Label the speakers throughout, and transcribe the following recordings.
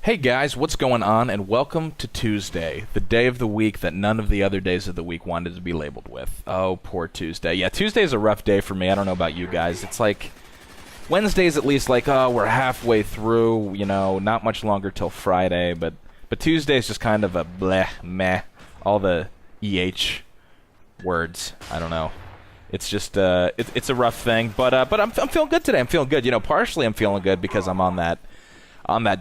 Speaker 1: Hey guys, what's going on? And welcome to Tuesday, the day of the week that none of the other days of the week wanted to be labeled with. Oh, poor Tuesday. Yeah, Tuesday is a rough day for me. I don't know about you guys. It's like Wednesday's at least like, oh, we're halfway through, you know, not much longer till Friday, but Tuesday's just kind of a bleh, meh, all the EH words. I don't know. It's just it's a rough thing, but I'm feeling good today. I'm feeling good. You know, partially I'm feeling good because I'm on that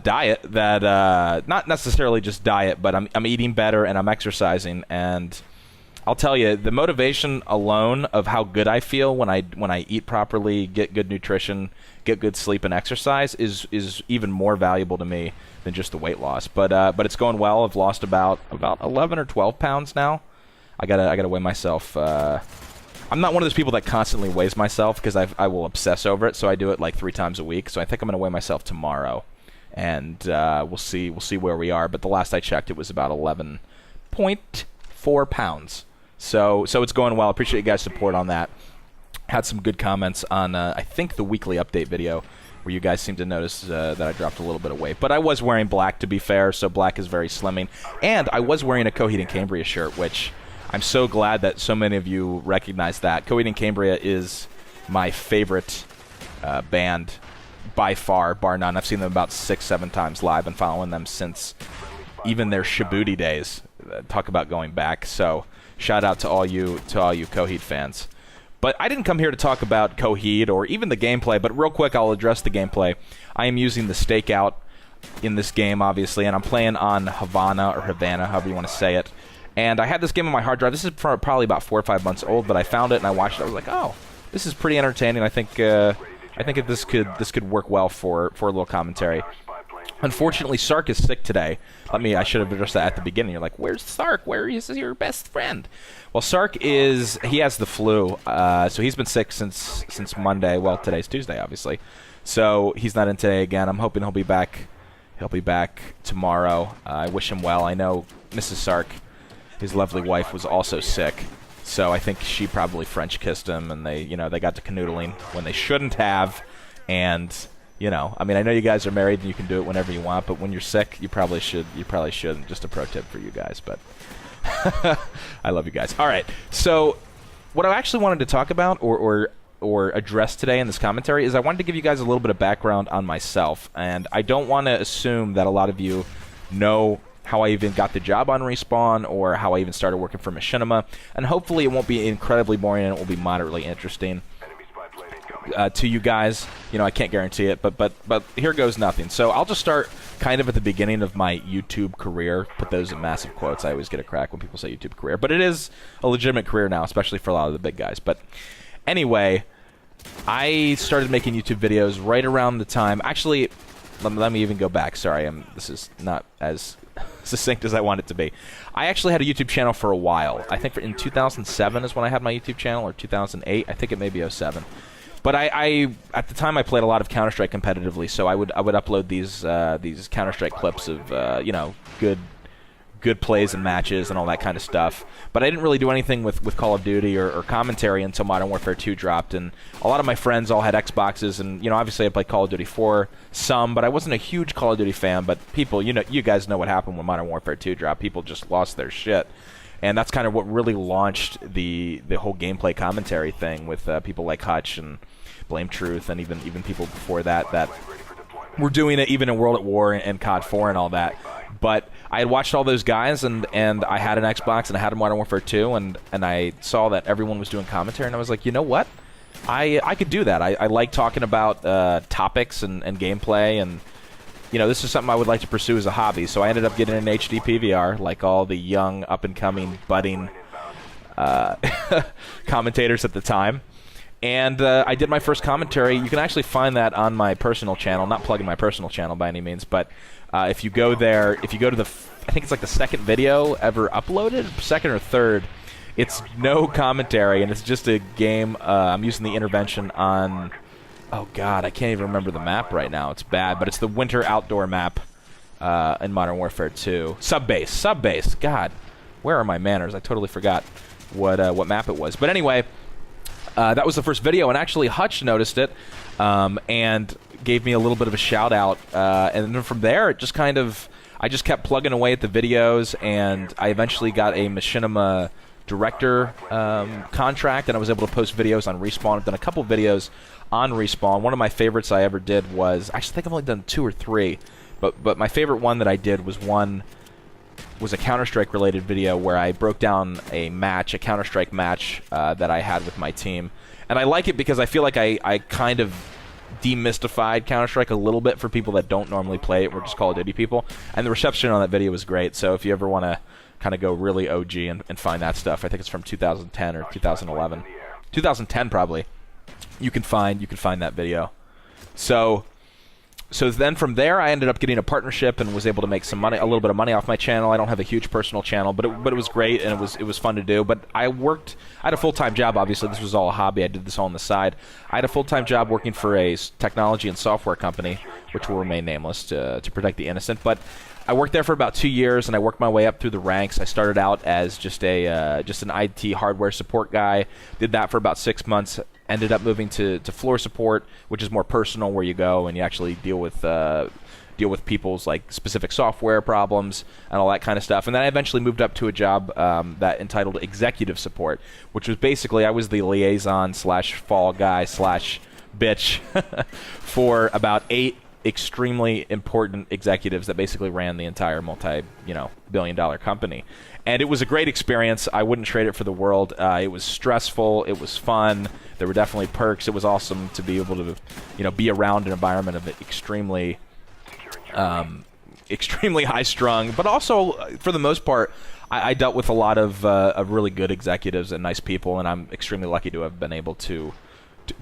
Speaker 1: diet that not necessarily just diet, but I'm eating better and I'm exercising, and I'll tell you, the motivation alone of how good I feel when I eat properly, get good nutrition, get good sleep and exercise is even more valuable to me than just the weight loss. But it's going well. I've lost about 11 or 12 pounds now. I gotta weigh myself. I'm not one of those people that constantly weighs myself because I will obsess over it, so I do it like 3 times a week. So I think I'm gonna weigh myself tomorrow. And we'll see where we are. But the last I checked, it was about 11.4 pounds. So it's going well. Appreciate you guys' support on that. Had some good comments on, I think, the weekly update video, where you guys seem to notice that I dropped a little bit of weight. But I was wearing black, to be fair, so black is very slimming. And I was wearing a Coheed and Cambria shirt, which I'm so glad that so many of you recognize that. Coheed and Cambria is my favorite band by far, bar none. I've seen them about 6-7 times live and following them since even their Shibuti days. Talk about going back. So shout out to all you Coheed fans. But I didn't come here to talk about Coheed or even the gameplay, but real quick I'll address the gameplay. I am using the stakeout in this game, obviously, and I'm playing on Havana, however you want to say it. And I had this game on my hard drive. This is probably about 4 or 5 months old, but I found it and I watched it. I was like, oh, this is pretty entertaining. I think this could work well for a little commentary. Unfortunately, Sark is sick today. I should have addressed that at the beginning. You're like, where's Sark? Where is your best friend? Well, Sark he has the flu, so he's been sick since Monday. Well, today's Tuesday, obviously. So he's not in today again. I'm hoping he'll be back. He'll be back tomorrow. I wish him well. I know Mrs. Sark, his lovely wife, was also sick. So I think she probably French kissed him, and they got to canoodling when they shouldn't have. And I mean, I know you guys are married and you can do it whenever you want, but when you're sick, you probably shouldn't. Just a pro tip for you guys, but I love you guys. All right, so what I actually wanted to talk about or address today in this commentary is I wanted to give you guys a little bit of background on myself, and I don't want to assume that a lot of you know how I even got the job on Respawn or how I even started working for Machinima, and hopefully it won't be incredibly boring and it will be moderately interesting to you guys. I can't guarantee it, but here goes nothing. So I'll just start kind of at the beginning of my YouTube career. Put those in massive quotes. I always get a crack when people say YouTube career, but it is a legitimate career now, especially for a lot of the big guys. But anyway, I started making YouTube videos right around the time. Actually, let me even go back. Sorry, this is not as succinct as I want it to be. I actually had a YouTube channel for a while. I think in 2007 is when I had my YouTube channel, or 2008. I think it may be 07. But I at the time I played a lot of Counter-Strike competitively, so I would upload these Counter-Strike clips of good plays and matches and all that kind of stuff. But I didn't really do anything with Call of Duty or commentary until Modern Warfare 2 dropped. And a lot of my friends all had Xboxes, and obviously I played Call of Duty 4 some, but I wasn't a huge Call of Duty fan. But people, you guys know what happened when Modern Warfare 2 dropped. People just lost their shit. And that's kind of what really launched the whole gameplay commentary thing with people like Hutch and Blame Truth, and even people before that were doing it even in World at War and COD 4 and all that. But I had watched all those guys, and I had an Xbox, and I had a Modern Warfare 2, and I saw that everyone was doing commentary, and I was like, you know what? I could do that. I like talking about topics and gameplay, and this is something I would like to pursue as a hobby. So I ended up getting an HD PVR, like all the young, up-and-coming, budding commentators at the time. And I did my first commentary. You can actually find that on my personal channel. Not plugging my personal channel by any means, but if you go there, if you go to I think it's like the second video ever uploaded, second or third, it's no commentary, and it's just a game. I'm using the intervention on, oh god, I can't even remember the map right now. It's bad, but it's the winter outdoor map in Modern Warfare 2. Subbase. God, where are my manners? I totally forgot what map it was. But anyway, That was the first video, and actually Hutch noticed it and gave me a little bit of a shout out. And then from there, it just kind of, I just kept plugging away at the videos, and I eventually got a Machinima director contract, and I was able to post videos on Respawn. I've done a couple videos on Respawn. One of my favorites I ever did was, I think I've only done 2 or 3, but my favorite one that I did was a Counter-Strike related video where I broke down a Counter-Strike match that I had with my team. And I like it because I feel like I kind of demystified Counter-Strike a little bit for people that don't normally play it. We're just Call of Duty people. And the reception on that video was great, so if you ever want to kind of go really OG and find that stuff, I think it's from 2010 or 2011. 2010 probably. You can find that video. So then from there, I ended up getting a partnership and was able to make some money, a little bit of money off my channel. I don't have a huge personal channel, but it was great, and it was fun to do. But I had a full-time job. Obviously, this was all a hobby. I did this all on the side. I had a full-time job working for a technology and software company, which will remain nameless to protect the innocent. But I worked there for about 2 years, and I worked my way up through the ranks. I started out as just an IT hardware support guy. Did that for about 6 months. Ended up moving to floor support, which is more personal, where you go and you actually deal with people's like specific software problems and all that kind of stuff. And then I eventually moved up to a job that entitled executive support, which was basically I was the liaison / fall guy / bitch for about 8 extremely important executives that basically ran the entire multi-billion-dollar company. And it was a great experience. I wouldn't trade it for the world. It was stressful. It was fun. There were definitely perks. It was awesome to be able to, be around an environment of extremely high-strung. But also, for the most part, I dealt with a lot of really good executives and nice people, and I'm extremely lucky to have been able to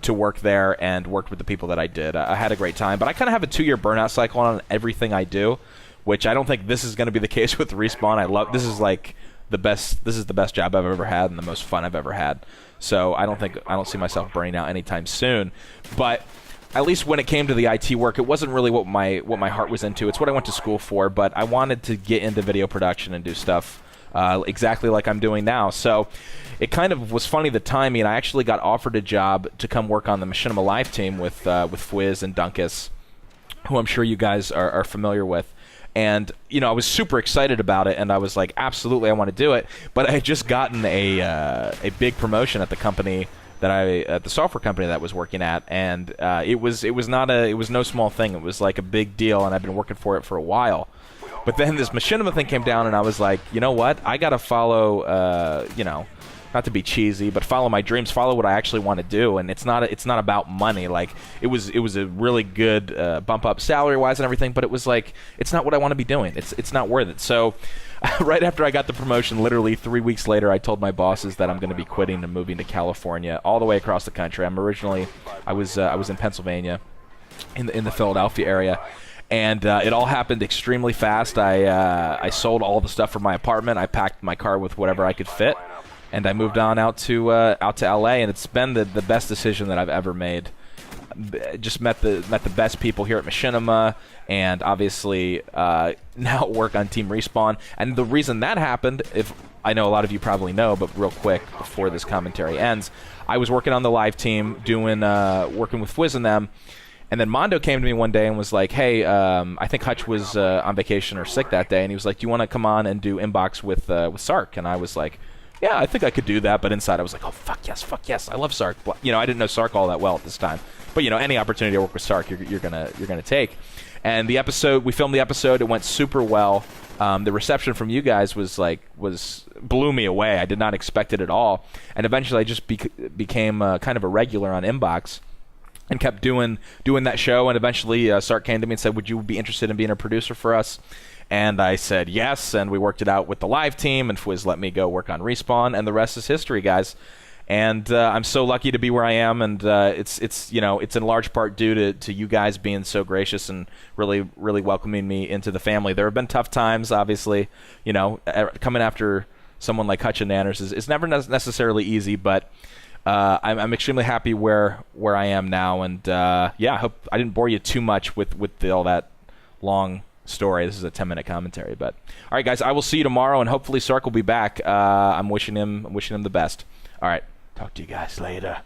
Speaker 1: work there and worked with the people that I did. I had a great time, but I kind of have a 2-year burnout cycle on everything I do, which I don't think this is going to be the case with Respawn. This is like the best job I've ever had and the most fun I've ever had. So I don't see myself burning out anytime soon. But at least when it came to the IT work, it wasn't really what my heart was into. It's what I went to school for, but I wanted to get into video production and do stuff exactly like I'm doing now. So it kind of was funny, the timing. I actually got offered a job to come work on the Machinima Live team with Fwiz and Dunkus, who I'm sure you guys are familiar with. And I was super excited about it, and I was like, absolutely, I want to do it. But I had just gotten a big promotion at the company at the software company that I was working at, and it was no small thing. It was like a big deal, and I've been working for it for a while. But then this Machinima thing came down, and I was like, you know what? I gotta follow, not to be cheesy, but follow my dreams, follow what I actually want to do. And it's not about money. Like it was a really good bump up salary wise and everything, but it was like, it's not what I want to be doing. It's not worth it. So right after I got the promotion, literally 3 weeks later, I told my bosses that I'm going to be quitting and moving to California, all the way across the country. I was in Pennsylvania, in the Philadelphia area. And it all happened extremely fast. I sold all the stuff from my apartment. I packed my car with whatever I could fit, and I moved on out to LA. And it's been the best decision that I've ever made. Just met the best people here at Machinima, and obviously now work on Team Respawn. And the reason that happened, if I know a lot of you probably know, but real quick before this commentary ends, I was working on the live team, working with Fwiz and them. And then Mondo came to me one day and was like, hey, I think Hutch was on vacation or sick that day, and he was like, do you want to come on and do Inbox with Sark? And I was like, yeah, I think I could do that. But inside I was like, oh, fuck yes, I love Sark. I didn't know Sark all that well at this time. But, any opportunity to work with Sark, you're gonna take. And we filmed the episode, it went super well. The reception from you guys blew me away. I did not expect it at all. And eventually I just became kind of a regular on Inbox, and kept doing that show. And eventually Sark came to me and said, would you be interested in being a producer for us? And I said yes, and we worked it out with the live team, and Fwiz let me go work on Respawn, and the rest is history, guys. And I'm so lucky to be where I am, and it's in large part due to you guys being so gracious and really, really welcoming me into the family. There have been tough times, obviously. Coming after someone like Hutch and Nanners is never necessarily easy, but I'm extremely happy where I am now, and I hope I didn't bore you too much with all that long story. This is a 10-minute commentary, but all right, guys, I will see you tomorrow, and hopefully Sark will be back. I'm wishing him the best. All right, talk to you guys later.